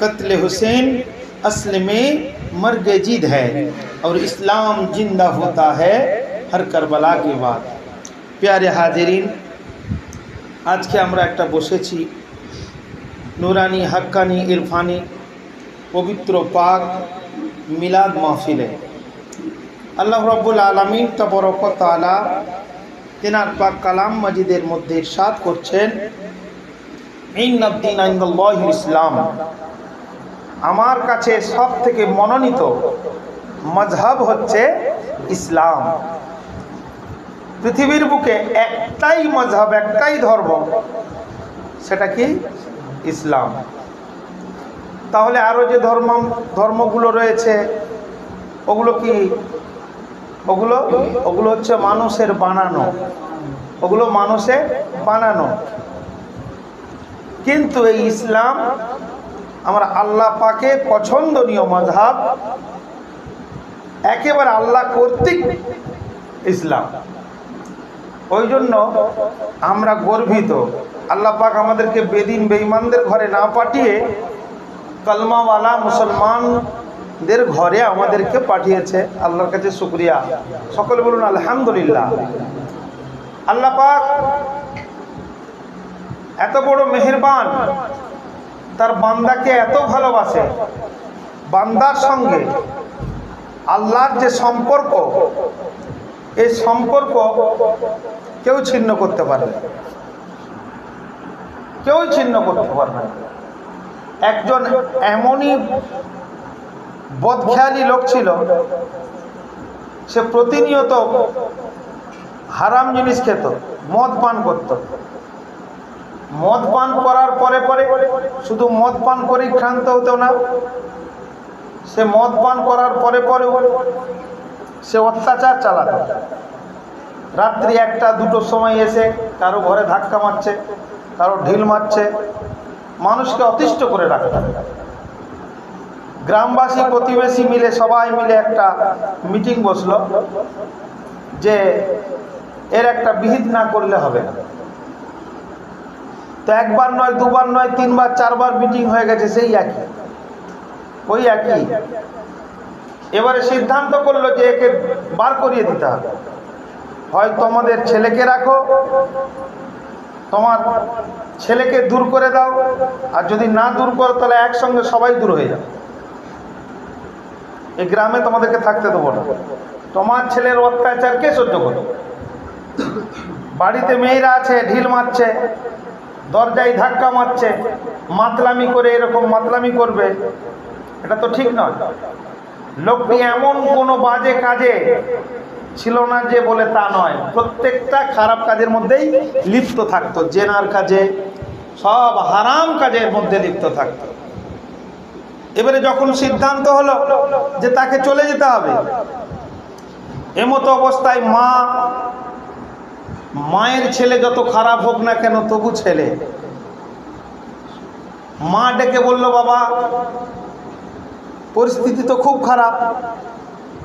कत्ल हुसैन असल में मर्ग जिद है और इस्लाम जिंदा होता है हर करबला के बाद। प्यारे हाजिरीन, आज के আমরা একটা বসেছি নুরানি হাক্কানি ইরফানি পবিত্র পাক মিলাদ মাহফিলে। আল্লাহ রাব্বুল আলামিন তাবারক ওয়া তাআলা তিনার পাক কালাম মাজিদের মধ্যে ইরশাদ করছেন, ইন্নাদ দীনা ইনদাল্লাহিল ইসলাম, আমার কাছে সবথেকে মনোনীত মাযহাব হচ্ছে ইসলাম। পৃথিবীর বুকে একটাই মাযহাব, একটাই ধর্ম, সেটা কি? ইসলাম। তাহলে আরো যে ধর্মগুলো রয়েছে ওগুলো কি? ওগুলো হচ্ছে মানুষের বানানো, ওগুলো মানুষের বানানো। কিন্তু এই ইসলাম আমরা আল্লাহ পাকের পছন্দনীয় মাযহাব, একেবারে আল্লাহ কর্তৃক ইসলাম। ওই জন্য আমরা গর্বিত। আল্লাহ পাক আমাদেরকে বেদিন বেঈমানদের ঘরে না পাঠিয়ে কলমাওয়ালা মুসলমানদের ঘরে আমাদেরকে পাঠিয়েছে। আল্লাহর কাছে শুকরিয়া। সকলে বলুন আলহামদুলিল্লাহ। আল্লাহ পাক এত বড় মেহেরবান, তার বান্দাকে এত ভালোবাসে। বান্দার সঙ্গে আল্লাহর যে সম্পর্ক, এই সম্পর্ক কেউ ছিন্ন করতে পারে না, কেউ ছিন্ন করতে পারে না। একজন এমনই বদখেয়ালি লোক ছিল, সে প্রতিনিয়ত হারাম জিনিস খেত, মদ পান করত। মদ পান করার পরে পরে শুধু মদ পান করেই ক্ষান্ত হতো না, সে মদ পান করার পরে পরে সে অত্যাচার চালাতো। রাত্রি 1টা-2টোর সময় এসে কারো ঘরে ধাক্কা মারছে, কারো ঢিল মারছে, মানুষকে অতিষ্ঠ করে রাখত। গ্রামবাসী প্রতিবেশী মিলে সবাই মিলে একটা মিটিং বসলো যে এর একটা বিহিত না করলে হবে না। তো একবার নয়, দুবার নয়, 3বার 4বার মিটিং হয়ে গেছে, সেই একই, ওই একই। এবারে সিদ্ধান্ত করলো যে একে বার করিয়ে দিতে হবে। হয় তোমাদের ছেলেকে রাখো, তোমার ছেলেকে দূর করে দাও, আর যদি না দূর করো তাহলে একসঙ্গে সবাই দূর হয়ে যাবে। এই গ্রামে তোমাদেরকে থাকতে দেবো না। তোমার ছেলের অত্যাচার কে সহ্য করবে? বাড়িতে মেয়েরা আছে, ঢিল মারছে, দরজায় ধাক্কা মারছে, মাতলামি করে এরকম মাতলামি করবে, এটা তো ঠিক নয়। লোকটি এমন কোনো বাজে কাজে ছিল না যে বলে তা নয়, প্রত্যেকটা খারাপ কাজের মধ্যেই লিপ্ত থাকতো, জেনার কাজে, সব হারাম কাজের মধ্যে লিপ্ত থাকতো। এবারে যখন সিদ্ধান্ত হলো যে তাকে চলে যেতে হবে, এমতো অবস্থায় মায়ের ছেলে যত খারাপ হোক না কেন তবু ছেলে, মা ডেকে বলল, বাবা পরিস্থিতি তো খুব খারাপ,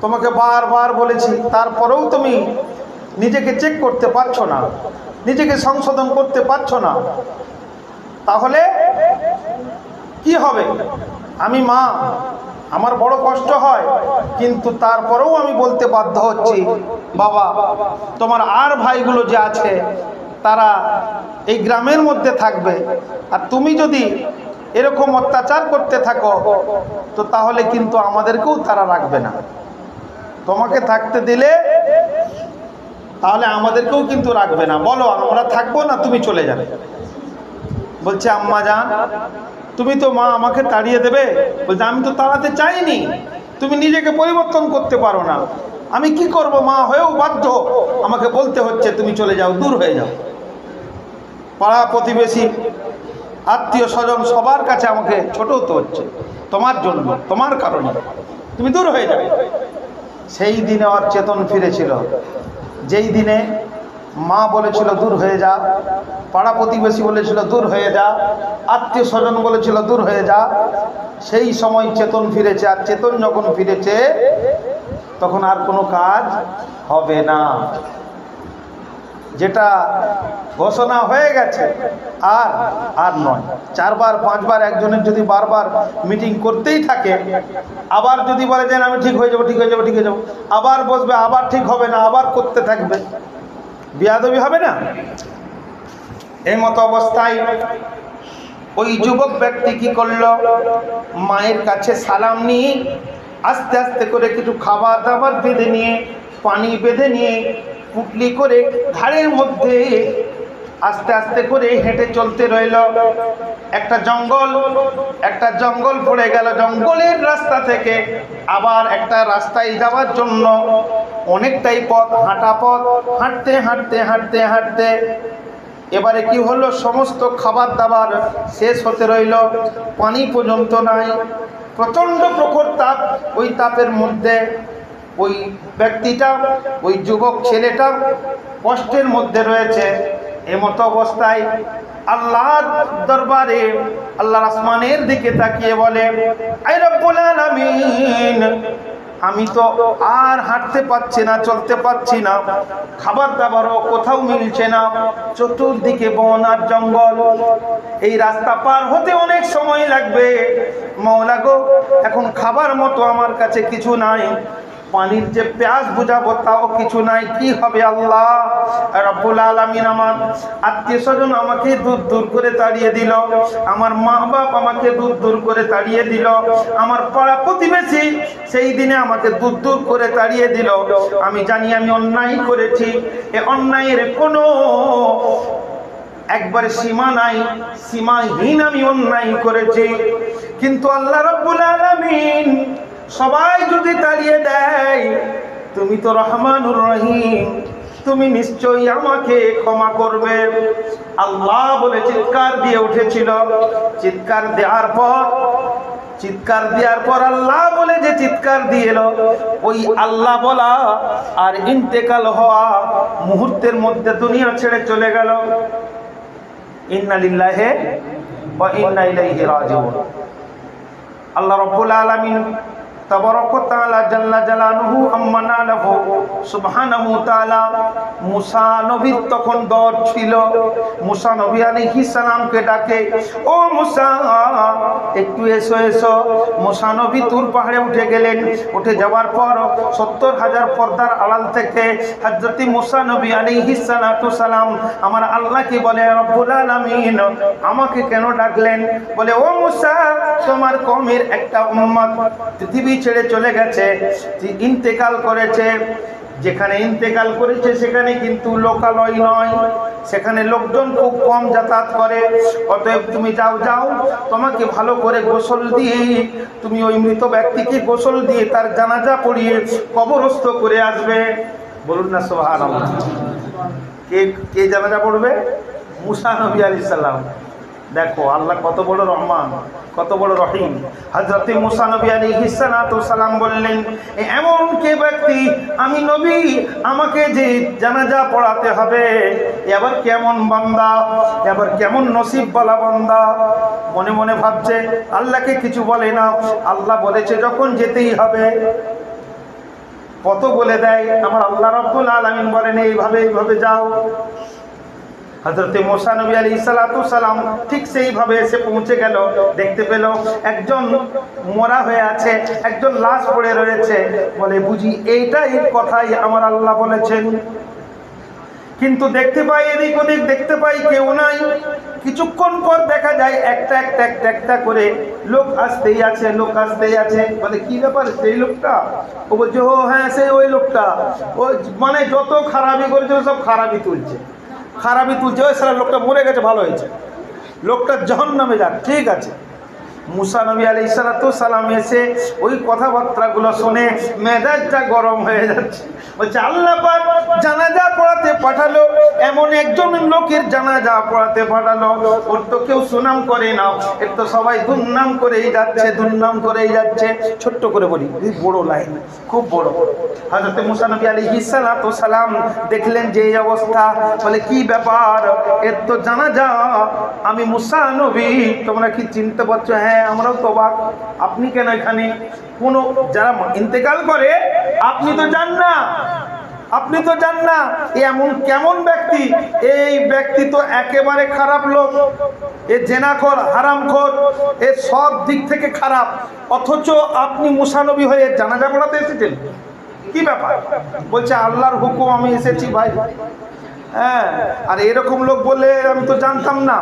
তোমাকে বারবার বলেছি, তারপরেও তুমি নিজেকে চেক করতে পারছো না, নিজেকে সংশোধন করতে পারছো না, তাহলে কি হবে? আমি মা, আমার বড় কষ্ট হয়, কিন্তু তারপরেও আমি বলতে বাধ্য হচ্ছি, বাবা তোমার আর ভাইগুলো যে আছে তারা এই গ্রামের মধ্যে থাকবে, আর তুমি যদি এরকম অত্যাচার করতে থাকো তো তাহলে কিন্তু আমাদেরকেও তারা রাখবে না। তোমাকে থাকতে দিলে তাহলে আমাদেরকেও কিন্তু রাখবে না। বলো আমরা থাকবো না তুমি চলে যাবে? বলছে, আম্মা জান তুমি তো মা, আমাকে তাড়িয়ে দেবে? বলছে, আমি তো তাড়াতে চাইনি, তুমি নিজেকে পরিবর্তন করতে পারো না, আমি কি করব? মা হয়েও বাধ্য, আমাকে বলতে হচ্ছে তুমি চলে যাও, দূর হয়ে যাও। পাড়া প্রতিবেশী আত্মীয় স্বজন সবার কাছে আমাকে ছোট হতে হচ্ছে তোমার জন্য, তোমার কারণে, তুমি দূর হয়ে যাবে। সেই দিনে ওর চেতন ফিরেছিল, যেই দিনে মা বলেছিল দূর হয়ে যা, পাড়া প্রতিবেশী বলেছিল দূর হয়ে যা, আত্মীয় স্বজন বলেছিল দূর হয়ে যা, সেই সময় চেতন ফিরেছে। আর চেতন যখন ফিরেছে তখন আর কোনো কাজ হবে না। যেটা ঘোষণা হয়ে গেছে আর আর নয়। 4 বার 5 বার একজনের যদি বারবার মিটিং করতেই থাকে, আবার যদি বলে যে আমি ঠিক হয়ে যাবো ঠিক হয়ে যাবো ঠিক হয়ে যাবো, আবার বসবে, আবার ঠিক হবে না, আবার করতে থাকবে, বিয়াদবি হবে না? এই মতো অবস্থায় ওই যুবক ব্যক্তি কি করলো, মায়ের কাছে সালাম নিয়ে আস্তে আস্তে করে কিছু খাবার দাবার বেঁধে নিয়ে, পানি বেঁধে নিয়ে, পুটলি করে ঘাড়ের মধ্যে আস্তে আস্তে করে হেঁটে চলতে রইল। একটা জঙ্গল পড়ে গেল। জঙ্গলের রাস্তা থেকে আবার একটা রাস্তায় যাওয়ার জন্য অনেকটাই পথ, হাঁটা পথ, হাঁটতে হাঁটতে হাঁটতে হাঁটতে এবারে কি হলো, সমস্ত খাবার দাবার শেষ হতে রইল, পানি পর্যন্ত নাই। প্রচণ্ড প্রখর তাপ। ওই তাপের মধ্যে ওই ব্যক্তিটা, ওই যুবক ছেলেটা কষ্টের মধ্যে রয়েছে। এমতো অবস্থায় আল্লাহর দরবারে, আল্লাহর আসমানের দিকে তাকিয়ে বলে, আই রব্বুল আলামিন, আমি তো আর হাঁটতে পারছি না, চলতে পারছি না, খাবার দাবারও কোথাও মিলছে না, চতুর্দিকে বন আর জঙ্গল, এই রাস্তা পার হতে অনেক সময় লাগবে। মাওলা গো, এখন খাবার মতো আমার কাছে কিছু নাই, পানির যে প্যাস বুঝাবো তাও কিছু নাই, কি হবে আল্লাহ? রব্বুল আলামিন আমার আত্মীয় স্বজন আমাকে দূর দূর করে তাড়িয়ে দিল, আমার মা বাপ আমাকে দূর দূর করে তাড়িয়ে দিল, আমার পাড়া প্রতিবেশী সেই দিনে আমাকে দূর দূর করে তাড়িয়ে দিল। আমি জানি আমি অন্যায় করেছি, এ অন্যায়ের কোনো একবারে সীমা নাই, সীমাহীন আমি অন্যায় করেছি। কিন্তু আল্লাহ রব্বুল আলামিন সবাই যদি তাড়িয়ে দেয়, তুমি তো রহমানুর রহিম, তুমি নিশ্চয়ই আমাকে ক্ষমা করবে। আল্লাহ বলে চিৎকার দিয়ে উঠেছিল। চিৎকার দেওয়ার পর আল্লাহ বলে যে চিৎকার দিয়ে এলো, ওই আল্লাহ বলা আর ইন্তেকাল হওয়া মুহূর্তের মধ্যে দুনিয়া ছেড়ে চলে গেল। ইন্না লিল্লাহি ওয়া ইন্না ইলাইহি রাজিউন। আল্লাহ রাব্বুল আলামিন তাবারাক ওয়া তাআলা জাল্লা জালালুহু আম্মা নালাহু সুবহানাহু ওয়া তাআলা মুসা নবীর তখন দর ছিল। মুসা নবী আলাইহিস সালামকে ডাকে, ও মুসা একটু এসো এসো। মুসা নবী তুর পাহাড়ে উঠে গেলেন। উঠে যাওয়ার পর ৭০,০০০ পর্দার আড়াল থেকে হযরত মুসা নবী আলাইহিস সালাতু সালাম আমার আল্লাহকে বলে, রব্বুল আলামিন আমাকে কেন ডাকলেন? বলে, ও মুসা, তোমার কওমের একটা উম্মত পৃথিবী ছেড়ে চলে গেছে, ইন্তেকাল করেছে। যেখানে ইন্তেকাল করেছে সেখানে কিন্তু লোকালয় নয়, সেখানে লোকজন খুব কম যাতায়াত করে। অতএব তুমি যাও, তোমাকে ভালো করে গোসল দিয়ে, তুমি ওই মৃত ব্যক্তিকে গোসল দিয়ে তার জানাজা পড়িয়ে কবরস্থ করে আসবে। বলুন না সুবহানাল্লাহ। কে জানাজা পড়বে? মুসা নবী আলাইহিস সালাম। দেখো আল্লাহ কত বড় রহমান, কত বড় রহিম। হযরত মুসা নবী আলাইহিস সালাতু সালাম বললেন, এমন কে ব্যক্তি, আমি নবী, আমাকে যে জানাজা পড়াতে হবে, এবার কেমন বান্দা, এবার কেমন নসিব বলা বান্দা। মনে মনে ভাবছে, আল্লাহকে কিছু বলে না। আল্লাহ বলেছে যখন যেতেই হবে, কত বলে দেয়। আমার আল্লাহ রাব্বুল আলামিন বলেন এইভাবে যাও। হযরত মুসা নবী আলাইহিস সালাতু সালাম ঠিক সেইভাবে এসে পৌঁছে গেল। দেখতে পেল একজন মরা হয়ে আছে, একজন লাশ পড়ে রয়েছে। বলে, বুঝি এইটাই কথাই আমার আল্লাহ বলেছেন। কিন্তু দেখতে পাই এদিক ওদিক, দেখতে পাই কেউ নাই। কিছুক্ষণ পর দেখা যায় একটা করে লোক আসতেই আছে। বলে, কি ব্যাপার, সেই লোকটা? ও বলছে, ও হ্যাঁ, সেই ওই লোকটা। ও মানে যত খারাপি করেছে সব খারাপি তুলছে। ওই সারা লোকটা মরে গেছে, ভালো হয়েছে, লোকটা জাহান্নামে যাক, ঠিক আছে। মুসা নবী আলাইহিস সালাতু সালাম এসে ওই কথাবার্তাগুলো শুনে মেজাজটা গরম হয়ে যাচ্ছে। বলছে, আল্লাহ পাক জানাজা পড়াতে পাঠালো, এমন একজন লোকের জানাজা পড়াতে পাঠালো, ওর তো কেউ সুনাম করে না, এর তো সবাই দুর্নাম করেই যাচ্ছে। ছোট্ট করে বলি, বড় লাইন, খুব বড়। হযরত মুসা নবী আলাইহিস সালাতু সালাম দেখলেন যে এই অবস্থা। বলে, কি ব্যাপার, এর তো জানাজা, আমি মুসা নবী, তোমরা কি চিনতে পারছো? হ্যাঁ, আমরাও তো অবাক, আপনি কেন এখানে? কোন যারা ইন্তেকাল করে আপনি তো জান না, আপনি তো জান না এমন কেমন ব্যক্তি, এই ব্যক্তি তো একেবারে খারাপ লোক, এ জেনাখোর, হারামখোর, এ সব দিক থেকে খারাপ, অথচ আপনি মুসা নবী হয়ে জানাজা পড়াতে এসেছেন। কি ব্যাপার? বলছে আল্লাহর হুকুম আমি এসেছি ভাই। হ্যাঁ, আর এরকম লোক বললে আমি তো জানতাম না।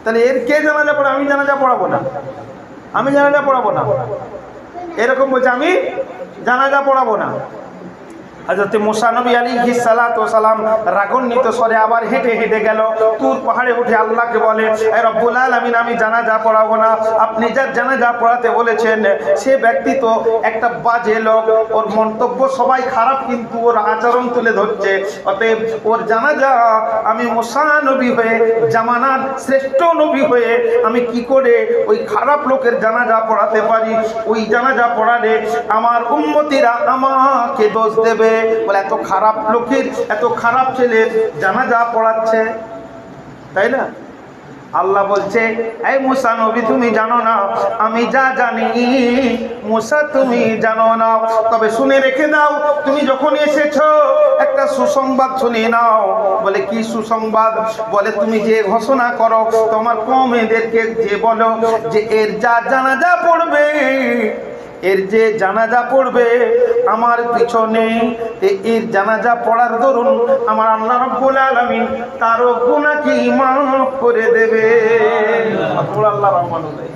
তাহলে এর কে জানাজা পড়ে? আমি জানাজা পড়াবো না, আমি জানাজা পড়াবো না, এরকম বলছে আমি জানাজা পড়াবো না। হযরত মুসা নবী আলাইহিস সালাতু ওয়াস সালাম রাগান্বিত স্বরে আবার হেঁটে হেঁটে গেল তুর পাহাড়ে উঠে আল্লাহকে বলে, হে রব্বুল আলামিন, আমি জানাজা পড়াবো না। আপনি যার জানাজা পড়াতে বলেছেন সে ব্যক্তি তো একটা বাজে লোক, ওর মন্তব্য সবাই খারাপ, কিন্তু ওর আচরণ তুলে ধরছে। অতএব ওর জানাজা আমি মুসা নবী হয়ে, জামানার শ্রেষ্ঠ নবী হয়ে আমি কি করে ওই খারাপ লোকের জানাজা পড়াতে পারি? ওই জানাজা পড়ালে আমার উম্মতিরা আমাকে দোষ দেবে। বলে এত খারাপ লোকের, এত খারাপ ছেলের জানাজা পড়াচ্ছে, তাই না? আল্লাহ বলছে, এই মুসা নবী তুমি জানো না আমি যা জানি, মুসা তুমি জানো না। তবে শুনে রেখে দাও, তুমি যখন এসেছো একটা সুসংবাদ শুনে নাও। বলে কি সুসংবাদ? বলে তুমি যে ঘোষণা করো তোমার কওমেদেরকে, যে বলো যে এর যা জানাজা পড়বে, এর যে জানাজা পড়বে আমার পিছনে, এর জানাজা পড়ার দরুন আমার আল্লাহ রাব্বুল আলামিন তারও গুনাহকে মাফ করে দেবে। আল্লাহ রহমানুর রহিম,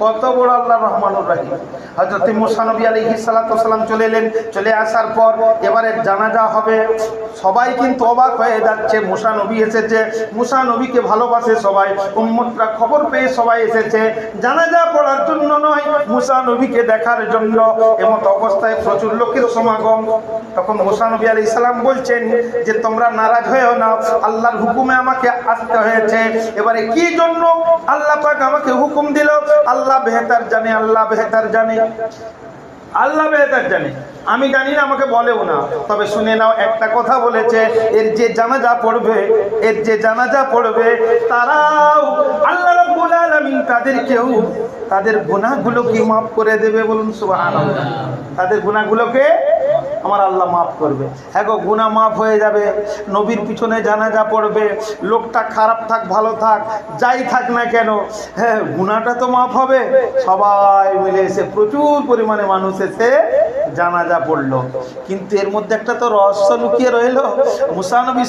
কত বড় আল্লাহ রহমানুর রহিম। হযরত মুসা নবী আলাইহিস সালাতু ওয়াস সালাম চলে এলেন। চলে আসার পর এবারে জানাজা হবে। সবাই কিন্তু অবাক হয়ে যাচ্ছে, মুসা নবী এসেছে, মুসা নবীকে ভালোবাসে সবাই, উম্মতরা খবর পেয়ে সবাই এসেছে জানাজা পড়ার জন্য নয়, মুসা নবীকে দেখার জন্য। এমত অবস্থায় প্রচুর লোকের সমাগম। তখন মুসা নবী আলাইহিস সালাম বলছেন যে তোমরা নারাজ হয়েও না, আল্লাহর হুকুমে আমাকে আসতে হয়েছে। এবারে কি জন্য আল্লাহ পাক আমাকে হুকুম দিল, আল্লাহ বেহতার জানে, আল্লাহ বেহতার জানে, আল্লাহ বেহতার জানে, আমি জানি না, আমাকে বলেও না। তবে শুনে নাও, একটা কথা বলেছে, এর যে জানাজা পড়বে, এর যে জানাজা পড়বে তারাও আল্লাহ রাব্বুল আলামিন তাদেরকেও তাদের গুনাহগুলোকে মাফ করে দেবে। বলুন সুবহানাল্লাহ। তাদের গুনাহগুলোকে আমার আল্লাহ মাফ করবে। হ্যাঁ গো, গুনাহ মাফ হয়ে যাবে। নবীর পিছনে জানাজা পড়বে, লোকটা খারাপ থাক ভালো থাক যাই থাক না কেন, হ্যাঁ গুনাহটা তো মাফ হবে। সবাই মিলে এসে প্রচুর পরিমাণে মানুষ এসে জানাজা পড়লো। কিন্তু এর মধ্যে একটা তো রহস্য লুকিয়ে রইল। মুসা নবী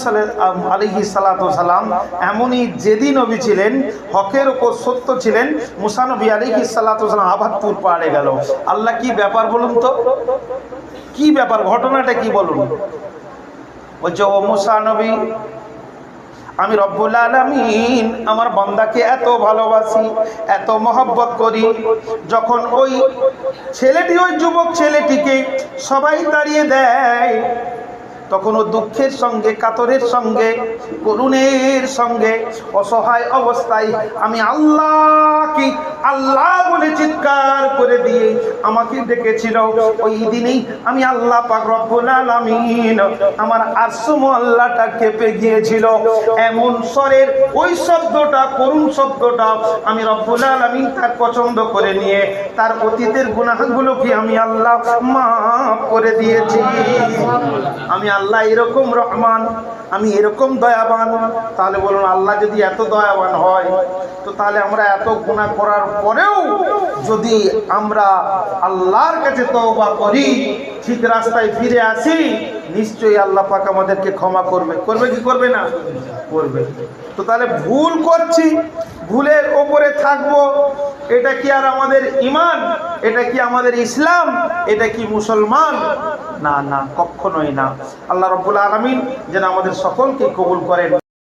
আলাইহিস সালাতু ওয়াস সালাম এমনই জেদি নবী ছিলেন, হকের উপর সত্য ছিলেন। মুসা নবী আলাইহিস সালাতু ওয়াস সালাম আবার তুর পাহাড়ে গেল। আল্লাহ কি ব্যাপার বলুন তো, কি ব্যাপার, ঘটনাটা কি বলুন? বলছে, ও মুসা নবী, আমি রব্বুল আলামিন আমার বান্দাকে এত ভালোবাসি, এত মহব্বত করি, যখন ওই ছেলেটি, ওই যুবক ছেলেটিকে সবাই তাড়িয়ে দেয়, তখন ও দুঃখের সঙ্গে, কাতরের সঙ্গে, করুণের সঙ্গে, অসহায় অবস্থায় আমি আল্লাহকে আল্লাহ বলে চিৎকার করে দিয়ে আমাকে ডেকেছিল। ওই দিনেই আমি আল্লাহ পাক রব্বুল আলামিন আমার আরশ আল্লাহটা কেঁপে গিয়েছিল। এমন স্বরের ওই শব্দটা, করুণ শব্দটা আমি রব্বুল আলামিন তার পছন্দ করে নিয়ে তার অতীতের গুনাহগুলোকে আমি আল্লাহ মাফ করে দিয়েছি। আমি আল্লাহ এরকম রহমান, আমি এরকম দয়াবান। তাহলে বলুন, আল্লাহ যদি এত দয়াবান হয়, তো তাহলে আমরা এত গুনাহ করার পরেও যদি আমরা আল্লাহর কাছে তওবা করি, ঠিক রাস্তায় ফিরে আসি, নিশ্চয়ই আল্লাহ পাক আমাদেরকে ক্ষমা করবে। করবে কি করবে না? করবে। তো তাহলে ভুল করছি, ভুলের ওপরে থাকবো, এটা কি আর আমাদের ঈমান? এটা কি আমাদের ইসলাম? এটা কি মুসলমান? না না, কখনোই না। আল্লাহ রাব্বুল আলামিন যেন আমাদের সকলকে কবুল করেন।